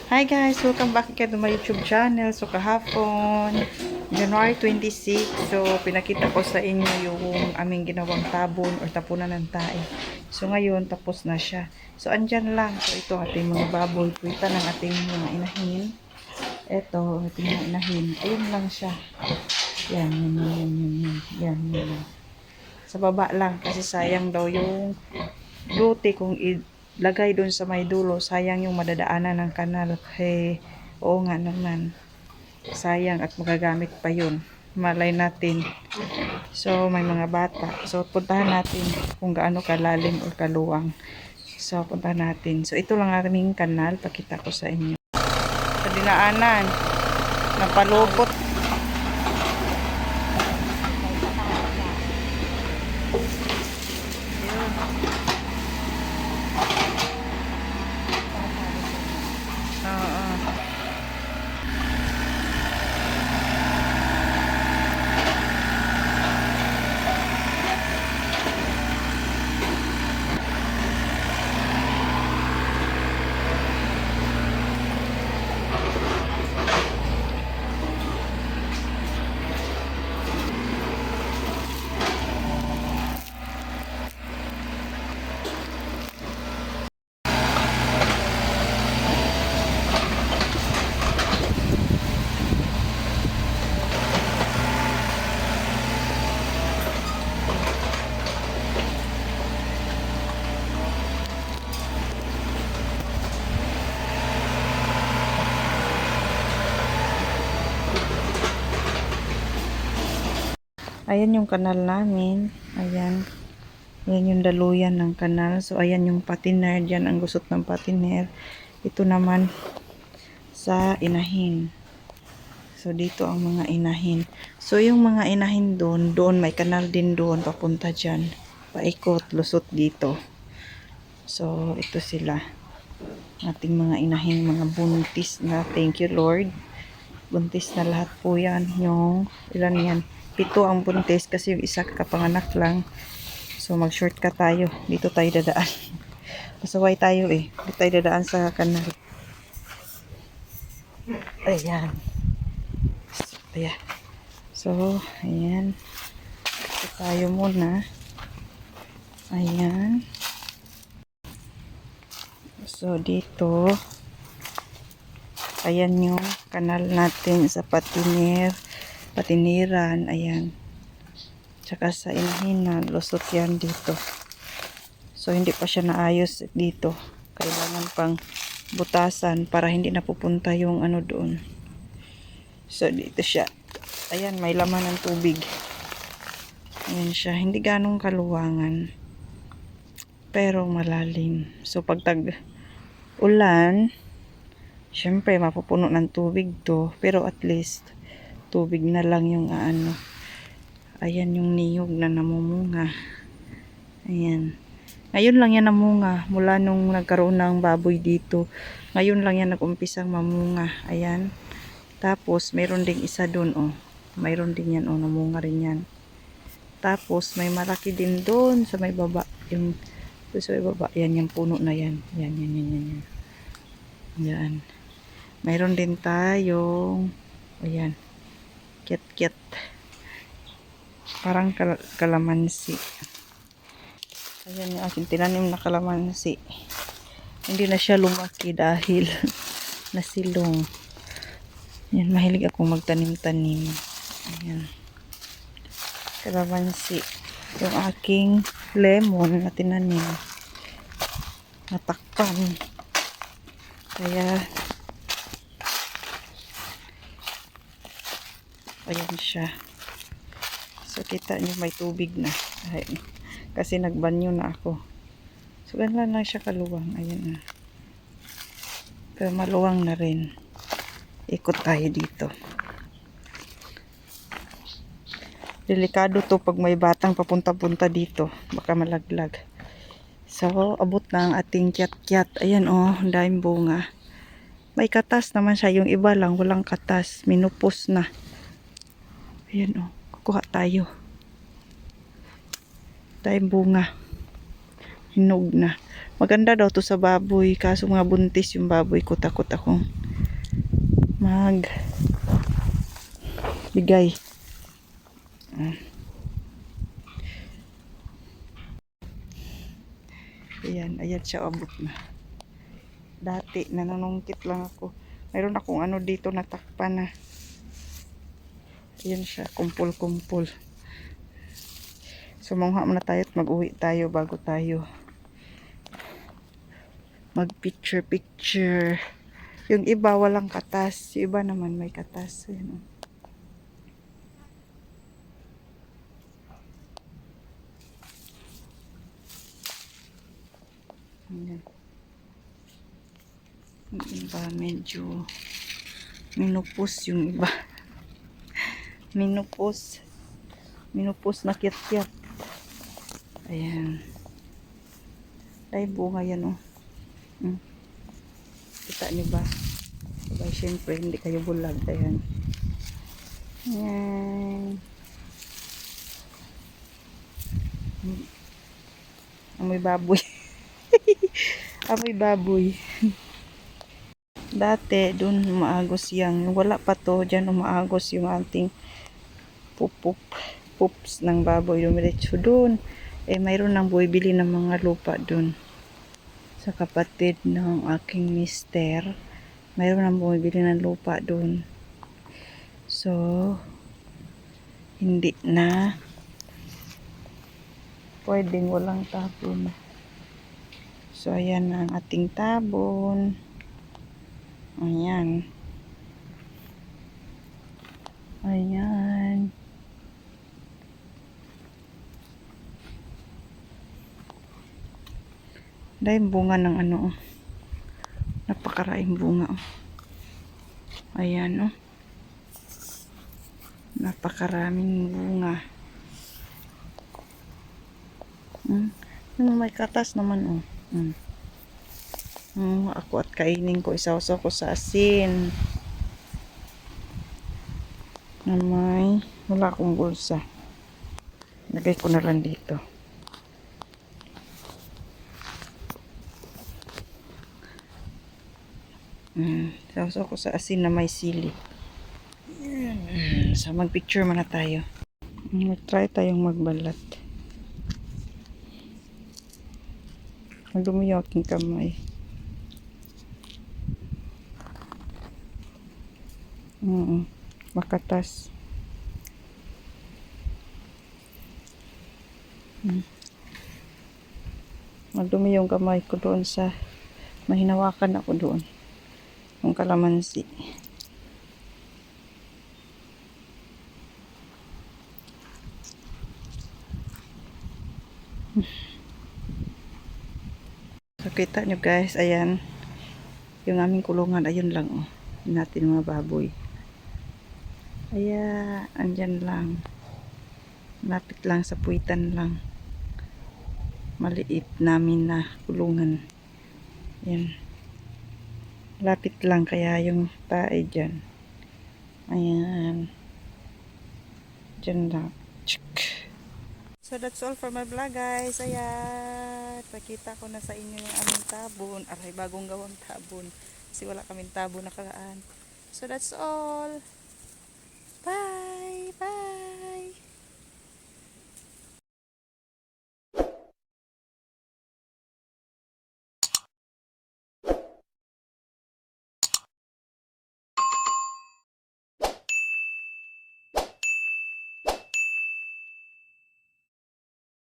Hi guys, welcome back again to my YouTube channel. So kahapon, January 26, so pinakita ko sa inyo yung aming ginawang tabon or tapunan ng tae. So ngayon, tapos na siya. So andyan lang. So ito ating mga baboy. Puwita ng ating mga inahin. Ito, ating mga inahin. Ayun lang siya. Yan. Sa baba lang kasi sayang daw yung lote kung ilagay doon sa may dulo, sayang yung madadaanan ng kanal. Oo nga naman, sayang at magagamit pa yun, malay natin. So may mga bata, so puntahan natin kung gaano kalalim o kaluwang. So puntahan natin. So ito lang aming kanal, pakita ko sa inyo sa dinaanan, napalupot. Ayan yung kanal namin. Ayan. Ayan yung daluyan ng kanal. So, ayan yung patiner. Diyan ang gusot ng patiner. Ito naman sa inahin. So, dito ang mga inahin. So, yung mga inahin doon may kanal din doon. Papunta dyan. Paikot, lusot dito. So, ito sila. Ating mga inahin, mga buntis na. Thank you, Lord. Buntis na lahat po yan. Yung, ilan yan? 7 ang buntis kasi yung isa kapanganak lang. So mag-shortcut tayo. Dito tayo dadaan. Pasaway tayo eh. Dito tayo dadaan sa kanal. Ayan. Ayan. So, ayan. Dito tayo muna. Ayan. So, dito. Ayan yung kanal natin sa patiniran. Ayan. Tsaka sa inahinan, lusot yan dito. So, hindi pa siya naayos dito. Kailangan pang butasan para hindi napupunta yung ano doon. So, dito siya. Ayan, may laman ng tubig. Ayan siya. Hindi ganong kaluwangan. Pero malalim. So, pag tag-ulan, syempre, mapupuno ng tubig to. Pero at least, tubig na lang yung ano. Ayan yung niyog na namumunga. Ayan. Ngayon lang yan namunga. Mula nung nagkaroon ng baboy dito. Ngayon lang yan nag-umpisang mamunga. Ayan. Tapos, mayroon ding isa dun, oh. Mayroon din yan, oh. Namunga rin yan. Tapos, may malaki din dun sa may baba. Yung, sa may baba. Yan, yung puno na yan. Yan. Yan. Mayroon din tayong, ayan. Kiat. Parang kalamansi. Ayan yung aking tinanim na kalamansi. Hindi na siya lumaki dahil nasilong. Ayan, mahilig akong magtanim-tanim. Ayan. Kalamansi. Yung aking lemon na tinanim. Natakpan. Kaya, ayan siya. So, kita nyo may tubig na. Ayan. Kasi nagbanyo na ako. So, ganun lang siya kaluwang. Ayan na. Pero maluwang na rin. Ikot tayo dito. Delikado to pag may batang papunta-punta dito. Baka malaglag. So, abot na ang ating kiat-kiat. Ayan oh, daming bunga. May katas naman siya. Yung iba lang, walang katas. Minupos na. Ayan oh, kukuha tayo. Daming bunga. Hinog na. Maganda daw to sa baboy. Kaso mga buntis yung baboy ko. Takot akong bigay. Ayan siya, abot na. Dati, nanunungkit lang ako. Mayroon akong ano dito natakpan na. Ayan siya, kumpul-kumpul. So, mangha muna tayo at mag-uwi tayo bago tayo mag-picture-picture. Yung iba walang katas. Yung iba naman may katas. Ayan, oh. Ayan. Yung iba medyo minupos yung iba. Minupos na kiat-kiat. Ayan. Ay, bunga yan, oh. Kita niyo ba? Diba, syempre, hindi kayo bulag. Ayan. Ayan. Amoy baboy. Amoy baboy. Dati, dun umaagos yung wala pa to, dyan umaagos yung ating pups ng baboy. Dumiretso dun. Mayroon nang bumibili ng mga lupa dun. Sa kapatid ng aking mister, mayroon nang bumibili ng lupa dun. So, hindi na pwedeng walang tabon. So, ayan na ang ating tabon. Ayan. Ayan. Dahil bunga ng ano, oh. Napakaraing bunga, oh. Ayan, oh. Napakaraming bunga. May katas naman, oh. Ako at kainin ko, isawsaw ko sa asin. Wala akong bulsa. Lagay ko na lang dito. Isawsaw ko sa asin na may sili. So, mag-picture muna tayo. Try tayong magbalat. Madumi yung aking kamay. Makatas. Madumi yung kamay ko doon sa mahinawakan ako doon. Yung kalamansi. So, kita nyo guys, ayan. Yung aming kulungan, ayun lang, oh. Natin mga baboy. Ayan, andyan lang. Lapit lang sa puwitan lang. Maliit namin na kulungan. Ayan. Lapit lang kaya yung tae dyan. Ayan. Dyan lang. So that's all for my vlog guys. Ayan. Pakita ko na sa inyo yung aming tabon. Aray, bagong gawang tabon. Kasi wala kaming tabon nakaraan. So that's all.